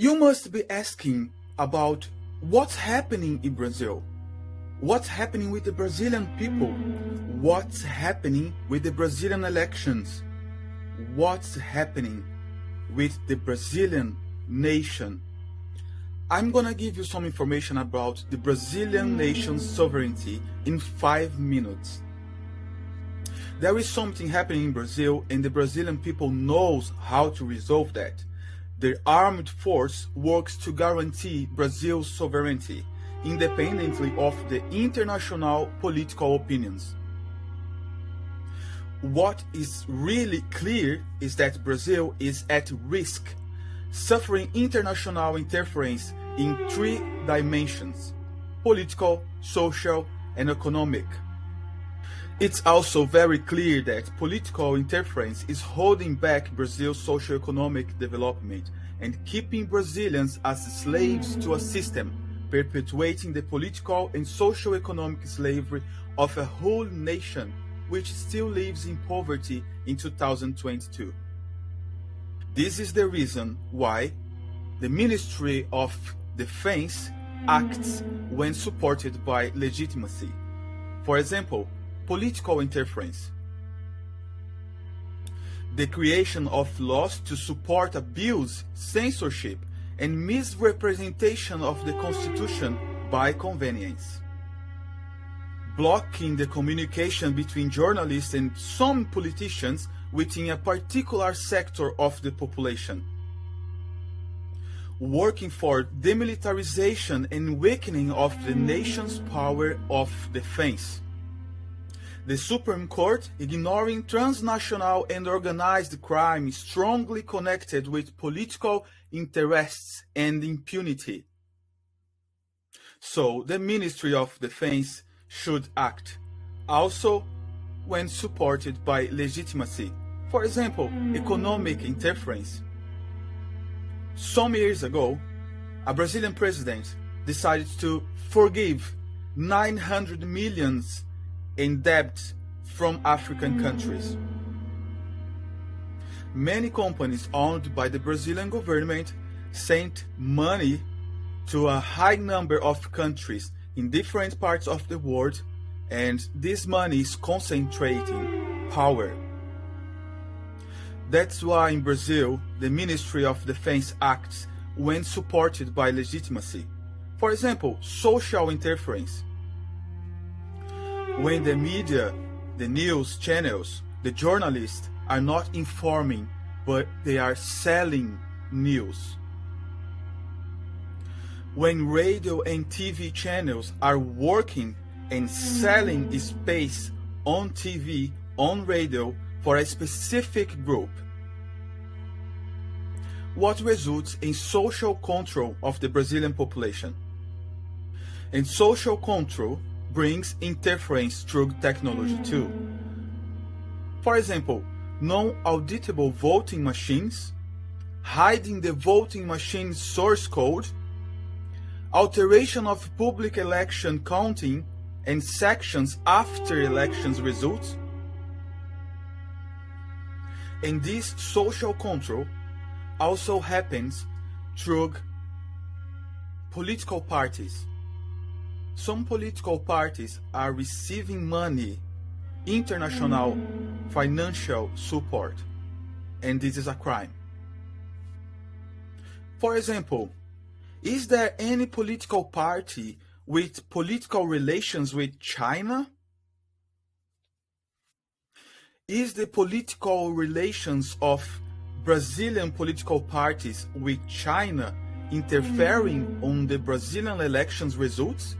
You must be asking about what's happening in Brazil. What's happening with the Brazilian people? What's happening with the Brazilian elections? What's happening with the Brazilian nation? I'm gonna give you some information about the Brazilian nation's sovereignty in 5 minutes. There is something happening in Brazil and the Brazilian people knows how to resolve that. The armed force works to guarantee Brazil's sovereignty, independently of the international political opinions. What is really clear is that Brazil is at risk, suffering international interference in 3 dimensions: political, social, and economic. It's also very clear that political interference is holding back Brazil's socio-economic development and keeping Brazilians as slaves to a system, perpetuating the political and socio-economic slavery of a whole nation which still lives in poverty in 2022. This is the reason why the Ministry of Defense acts when supported by legitimacy. For example, political interference, the creation of laws to support abuse, censorship, and misrepresentation of the Constitution by convenience, blocking the communication between journalists and some politicians within a particular sector of the population, working for demilitarization and weakening of the nation's power of defense. The Supreme Court ignoring transnational and organized crime strongly connected with political interests and impunity. So the Ministry of Defense should act, also when supported by legitimacy. For example, economic interference. Some years ago, a Brazilian president decided to forgive 900 million in debt from African countries. Many companies owned by the Brazilian government sent money to a high number of countries in different parts of the world, and this money is concentrating power. That's why in Brazil, the Ministry of Defense acts when supported by legitimacy. For example, social interference. When the media, the news channels, the journalists are not informing, but they are selling news. When radio and TV channels are working and selling space on TV, on radio, for a specific group. What results in social control of the Brazilian population. And social control brings interference through technology too. For example, non-auditable voting machines, hiding the voting machine source code, alteration of public election counting and sections after elections results. And this social control also happens through political parties. Some political parties are receiving money, international financial support, and this is a crime. For example, is there any political party with political relations with China? Is the political relations of Brazilian political parties with China interfering on the Brazilian elections results?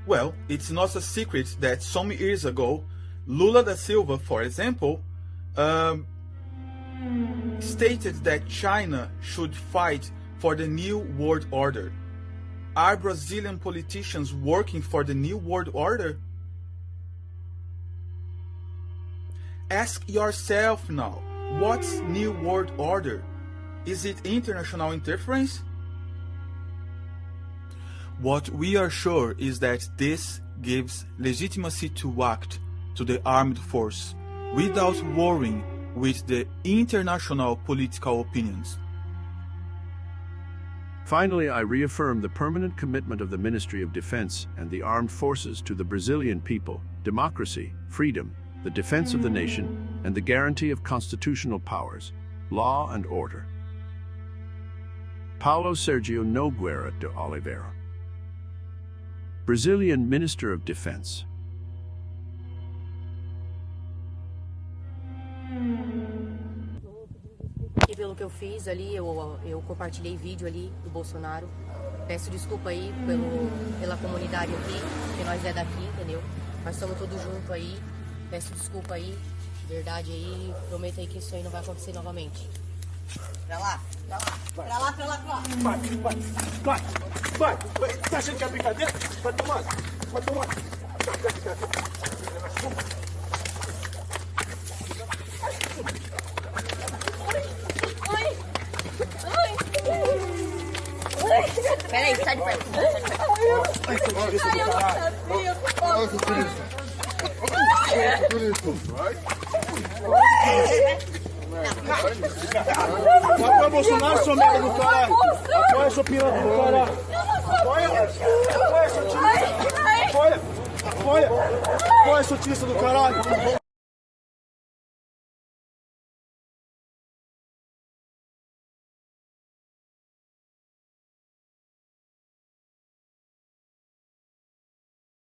Well, it's not a secret that some years ago, Lula da Silva, for example, stated that China should fight for the New World Order. Are Brazilian politicians working for the New World Order? Ask yourself now, what's New World Order? Is it international interference? What we are sure is that this gives legitimacy to act to the armed force without worrying with the international political opinions. Finally, I reaffirm the permanent commitment of the Ministry of Defense and the armed forces to the Brazilian people, democracy, freedom, the defense of the nation, and the guarantee of constitutional powers, law and order. Paulo Sergio Nogueira de Oliveira, Brazilian Minister of Defense. E pelo que eu fiz ali, eu compartilhei vídeo ali do Bolsonaro. Peço desculpa aí pela comunidade aqui, porque nós é daqui, entendeu? Nós estamos todos juntos aí. Peço desculpa aí, verdade aí. Prometo aí que isso aí não vai acontecer novamente. Pra lá, pra lá, pra lá, pra lá, pra lá. Vai. Tá achando que é brincadeira? Vai tomar. Peraí, sai de perto. Apoia Bolsonaro, sua merda do caralho. Apoia sua piranha do caralho. Apoia sua tia do caralho.